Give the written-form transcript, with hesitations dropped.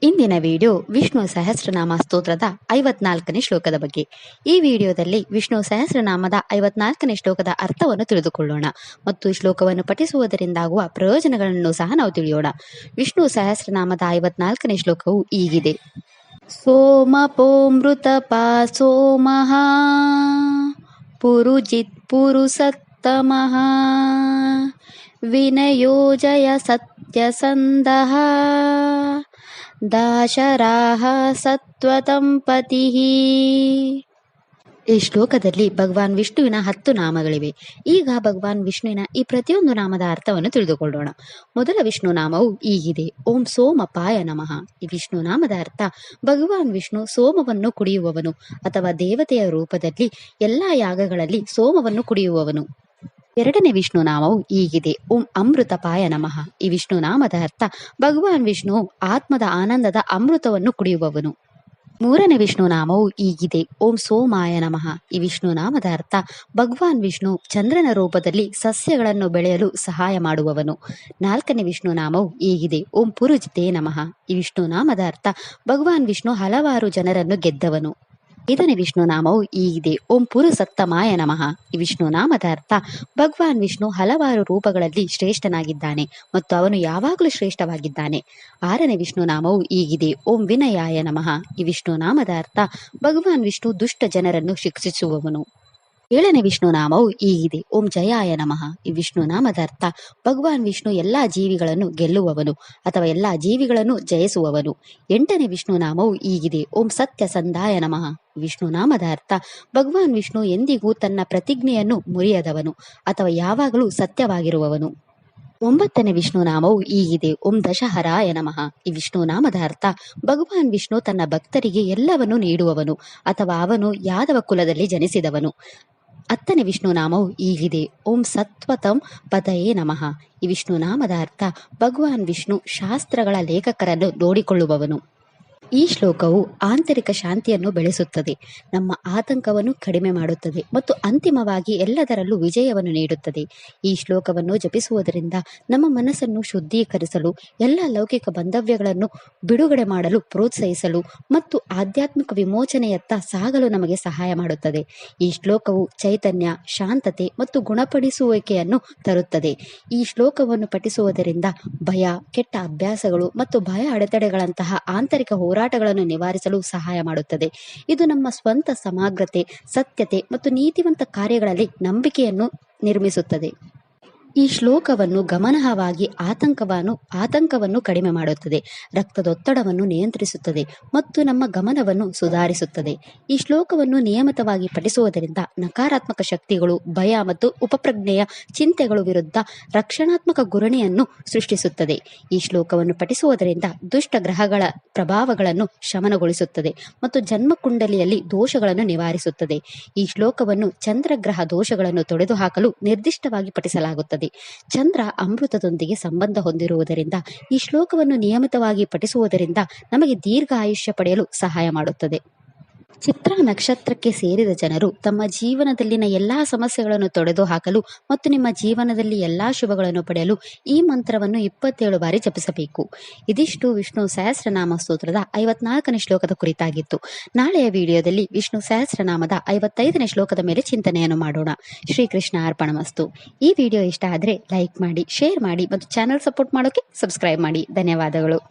ಇಂದಿನ ವಿಡಿಯೋ ವಿಷ್ಣು ಸಹಸ್ರನಾಮ ಸ್ತೋತ್ರದ 54ನೇ ಶ್ಲೋಕದ ಬಗ್ಗೆ. ಈ ವಿಡಿಯೋದಲ್ಲಿ ವಿಷ್ಣು ಸಹಸ್ರನಾಮದ 54ನೇ ಶ್ಲೋಕದ ಅರ್ಥವನ್ನು ತಿಳಿದುಕೊಳ್ಳೋಣ ಮತ್ತು ಈ ಶ್ಲೋಕವನ್ನು ಪಠಿಸುವುದರಿಂದಾಗುವ ಪ್ರಯೋಜನಗಳನ್ನು ಸಹ ನಾವು ತಿಳಿಯೋಣ. ವಿಷ್ಣು ಸಹಸ್ರನಾಮದ 54ನೇ ಶ್ಲೋಕವು ಹೀಗಿದೆ. ಸೋಮಪೋಮೃತಪಾ ಸೋಮಃ ಪುರುಜಿತ್ ಪುರುಸತ್ತಮಃ ವಿನಯೋಜಯ ಸತ್ಯಸಂದಃ ದಾಶರಾಹ ಸತ್ವತಂಪತಿ. ಈ ಶ್ಲೋಕದಲ್ಲಿ ಭಗವಾನ್ ವಿಷ್ಣುವಿನ 10 ನಾಮಗಳಿವೆ. ಈಗ ಭಗವಾನ್ ವಿಷ್ಣುವಿನ ಈ ಪ್ರತಿಯೊಂದು ನಾಮದ ಅರ್ಥವನ್ನು ತಿಳಿದುಕೊಳ್ಳೋಣ. ಮೊದಲ ವಿಷ್ಣು ನಾಮವು ಹೀಗಿದೆ. ಓಂ ಸೋಮಪಾಯ ನಮಃ. ಈ ವಿಷ್ಣು ನಾಮದ ಅರ್ಥ ಭಗವಾನ್ ವಿಷ್ಣು ಸೋಮವನ್ನು ಕುಡಿಯುವವನು ಅಥವಾ ದೇವತೆಯ ರೂಪದಲ್ಲಿ ಎಲ್ಲಾ ಯಾಗಗಳಲ್ಲಿ ಸೋಮವನ್ನು ಕುಡಿಯುವವನು. ಎರಡನೇ ವಿಷ್ಣು ನಾಮವು ಹೀಗಿದೆ. ಓಂ ಅಮೃತಪಾಯ ನಮಃ. ಈ ವಿಷ್ಣು ನಾಮದ ಅರ್ಥ ಭಗವಾನ್ ವಿಷ್ಣು ಆತ್ಮದ ಆನಂದದ ಅಮೃತವನ್ನು ಕುಡಿಯುವವನು. ಮೂರನೇ ವಿಷ್ಣು ನಾಮವು ಹೀಗಿದೆ. ಓಂ ಸೋಮಾಯ ನಮಃ. ಈ ವಿಷ್ಣು ನಾಮದ ಅರ್ಥ ಭಗವಾನ್ ವಿಷ್ಣು ಚಂದ್ರನ ರೂಪದಲ್ಲಿ ಸಸ್ಯಗಳನ್ನು ಬೆಳೆಯಲು ಸಹಾಯ ಮಾಡುವವನು. ನಾಲ್ಕನೇ ವಿಷ್ಣು ನಾಮವು ಹೀಗಿದೆ. ಓಂ ಪುರುಜಿತೇ ನಮಃ. ಈ ವಿಷ್ಣು ನಾಮದ ಅರ್ಥ ಭಗವಾನ್ ವಿಷ್ಣು ಹಲವಾರು ಜನರನ್ನು ಗೆದ್ದವನು. ಐದನೇ ವಿಷ್ಣು ನಾಮವು ಹೀಗಿದೆ. ಓಂ ಪುರುಸತ್ತಮಾಯ ನಮಃ. ಈ ವಿಷ್ಣು ನಾಮದ ಅರ್ಥ ಭಗವಾನ್ ವಿಷ್ಣು ಹಲವಾರು ರೂಪಗಳಲ್ಲಿ ಶ್ರೇಷ್ಠನಾಗಿದ್ದಾನೆ ಮತ್ತು ಅವನು ಯಾವಾಗಲೂ ಶ್ರೇಷ್ಠವಾಗಿದ್ದಾನೆ. ಆರನೇ ವಿಷ್ಣು ನಾಮವು ಹೀಗಿದೆ. ಓಂ ವಿನಯಾಯ ನಮಃ. ಈ ವಿಷ್ಣು ನಾಮದ ಅರ್ಥ ಭಗವಾನ್ ವಿಷ್ಣು ದುಷ್ಟ ಜನರನ್ನು ಶಿಕ್ಷಿಸುವವನು. ಏಳನೇ ವಿಷ್ಣು ನಾಮವು ಹೀಗಿದೆ. ಓಂ ಜಯಾಯ ನಮಃ. ಈ ವಿಷ್ಣು ನಾಮದ ಅರ್ಥ ಭಗವಾನ್ ವಿಷ್ಣು ಎಲ್ಲಾ ಜೀವಿಗಳನ್ನು ಗೆಲ್ಲುವವನು ಅಥವಾ ಎಲ್ಲಾ ಜೀವಿಗಳನ್ನು ಜಯಿಸುವವನು. ಎಂಟನೇ ವಿಷ್ಣು ನಾಮವು ಹೀಗಿದೆ. ಓಂ ಸತ್ಯ ಸಂದಾಯ ನಮಃ. ವಿಷ್ಣು ನಾಮದ ಅರ್ಥ ಭಗವಾನ್ ವಿಷ್ಣು ಎಂದಿಗೂ ತನ್ನ ಪ್ರತಿಜ್ಞೆಯನ್ನು ಮುರಿಯದವನು ಅಥವಾ ಯಾವಾಗಲೂ ಸತ್ಯವಾಗಿರುವವನು. ಒಂಬತ್ತನೇ ವಿಷ್ಣು ನಾಮವು ಹೀಗಿದೆ. ಓಂ ದಶಹರಾಯ ನಮಃ. ಈ ವಿಷ್ಣು ನಾಮದ ಅರ್ಥ ಭಗವಾನ್ ವಿಷ್ಣು ತನ್ನ ಭಕ್ತರಿಗೆ ಎಲ್ಲವನ್ನೂ ನೀಡುವವನು ಅಥವಾ ಅವನು ಯಾದವ ಕುಲದಲ್ಲಿ ಜನಿಸಿದವನು. ಹತ್ತನೇ ವಿಷ್ಣು ನಾಮವು ಹೀಗಿದೆ. ಓಂ ಸತ್ವತಂ ಪತಯೇ ನಮಃ. ಈ ವಿಷ್ಣು ನಾಮದ ಅರ್ಥ ಭಗವಾನ್ ವಿಷ್ಣು ಶಾಸ್ತ್ರಗಳ ಲೇಖಕರನ್ನು ನೋಡಿಕೊಳ್ಳುವವನು. ಈ ಶ್ಲೋಕವು ಆಂತರಿಕ ಶಾಂತಿಯನ್ನು ಬೆಳೆಸುತ್ತದೆ, ನಮ್ಮ ಆತಂಕವನ್ನು ಕಡಿಮೆ ಮಾಡುತ್ತದೆ ಮತ್ತು ಅಂತಿಮವಾಗಿ ಎಲ್ಲದರಲ್ಲೂ ವಿಜಯವನ್ನು ನೀಡುತ್ತದೆ. ಈ ಶ್ಲೋಕವನ್ನು ಜಪಿಸುವುದರಿಂದ ನಮ್ಮ ಮನಸ್ಸನ್ನು ಶುದ್ಧೀಕರಿಸಲು, ಎಲ್ಲ ಲೌಕಿಕ ಬಾಂಧವ್ಯಗಳನ್ನು ಬಿಡುಗಡೆ ಮಾಡಲು ಪ್ರೋತ್ಸಾಹಿಸಲು ಮತ್ತು ಆಧ್ಯಾತ್ಮಿಕ ವಿಮೋಚನೆಯತ್ತ ಸಾಗಲು ನಮಗೆ ಸಹಾಯ ಮಾಡುತ್ತದೆ. ಈ ಶ್ಲೋಕವು ಚೈತನ್ಯ, ಶಾಂತತೆ ಮತ್ತು ಗುಣಪಡಿಸುವಿಕೆಯನ್ನು ತರುತ್ತದೆ. ಈ ಶ್ಲೋಕವನ್ನು ಪಠಿಸುವುದರಿಂದ ಭಯ, ಕೆಟ್ಟ ಅಭ್ಯಾಸಗಳು ಮತ್ತು ಭಯ ಅಡೆತಡೆಗಳಂತಹ ಆಂತರಿಕ ಹೋರಾಟಗಳನ್ನು ನಿವಾರಿಸಲು ಸಹಾಯ ಮಾಡುತ್ತದೆ. ಇದು ನಮ್ಮ ಸ್ವಂತ ಸಮಗ್ರತೆ, ಸತ್ಯತೆ ಮತ್ತು ನೀತಿವಂತ ಕಾರ್ಯಗಳಲ್ಲಿ ನಂಬಿಕೆಯನ್ನು ನಿರ್ಮಿಸುತ್ತದೆ. ಈ ಶ್ಲೋಕವನ್ನು ಗಮನಾರ್ಹವಾಗಿ ಆತಂಕವನ್ನು ಕಡಿಮೆ ಮಾಡುತ್ತದೆ, ರಕ್ತದೊತ್ತಡವನ್ನು ನಿಯಂತ್ರಿಸುತ್ತದೆ ಮತ್ತು ನಮ್ಮ ಗಮನವನ್ನು ಸುಧಾರಿಸುತ್ತದೆ. ಈ ಶ್ಲೋಕವನ್ನು ನಿಯಮಿತವಾಗಿ ಪಠಿಸುವುದರಿಂದ ನಕಾರಾತ್ಮಕ ಶಕ್ತಿಗಳು, ಭಯ ಮತ್ತು ಉಪಪ್ರಜ್ಞೆಯ ಚಿಂತೆಗಳು ವಿರುದ್ಧ ರಕ್ಷಣಾತ್ಮಕ ಗುರಣೆಯನ್ನು ಸೃಷ್ಟಿಸುತ್ತದೆ. ಈ ಶ್ಲೋಕವನ್ನು ಪಠಿಸುವುದರಿಂದ ದುಷ್ಟ ಗ್ರಹಗಳ ಪ್ರಭಾವಗಳನ್ನು ಶಮನಗೊಳಿಸುತ್ತದೆ ಮತ್ತು ಜನ್ಮಕುಂಡಲಿಯಲ್ಲಿ ದೋಷಗಳನ್ನು ನಿವಾರಿಸುತ್ತದೆ. ಈ ಶ್ಲೋಕವನ್ನು ಚಂದ್ರಗ್ರಹ ದೋಷಗಳನ್ನು ತೊಡೆದುಹಾಕಲು ನಿರ್ದಿಷ್ಟವಾಗಿ ಪಠಿಸಲಾಗುತ್ತದೆ. ಚಂದ್ರ ಅಮೃತದೊಂದಿಗೆ ಸಂಬಂಧ ಹೊಂದಿರುವುದರಿಂದ ಈ ಶ್ಲೋಕವನ್ನು ನಿಯಮಿತವಾಗಿ ಪಠಿಸುವುದರಿಂದ ನಮಗೆ ದೀರ್ಘ ಆಯುಷ್ಯ ಪಡೆಯಲು ಸಹಾಯ ಮಾಡುತ್ತದೆ. ಚಿತ್ರ ನಕ್ಷತ್ರಕ್ಕೆ ಸೇರಿದ ಜನರು ತಮ್ಮ ಜೀವನದಲ್ಲಿನ ಎಲ್ಲಾ ಸಮಸ್ಯೆಗಳನ್ನು ತೊಡೆದುಹಾಕಲು ಮತ್ತು ನಿಮ್ಮ ಜೀವನದಲ್ಲಿ ಎಲ್ಲಾ ಶುಭಗಳನ್ನು ಪಡೆಯಲು ಈ ಮಂತ್ರವನ್ನು 27 ಬಾರಿ ಜಪಿಸಬೇಕು. ಇದಿಷ್ಟು ವಿಷ್ಣು ಸಹಸ್ರನಾಮ ಸ್ತೋತ್ರದ 54ನೇ ಶ್ಲೋಕದ ಕುರಿತಾಗಿತ್ತು. ನಾಳೆಯ ವಿಡಿಯೋದಲ್ಲಿ ವಿಷ್ಣು ಸಹಸ್ರನಾಮದ 55ನೇ ಶ್ಲೋಕದ ಮೇಲೆ ಚಿಂತನೆಯನ್ನು ಮಾಡೋಣ. ಶ್ರೀಕೃಷ್ಣ ಅರ್ಪಣಮಸ್ತು. ಈ ವಿಡಿಯೋ ಇಷ್ಟ ಆದರೆ ಲೈಕ್ ಮಾಡಿ, ಶೇರ್ ಮಾಡಿ ಮತ್ತು ಚಾನೆಲ್ ಸಪೋರ್ಟ್ ಮಾಡೋಕೆ ಸಬ್ಸ್ಕ್ರೈಬ್ ಮಾಡಿ. ಧನ್ಯವಾದಗಳು.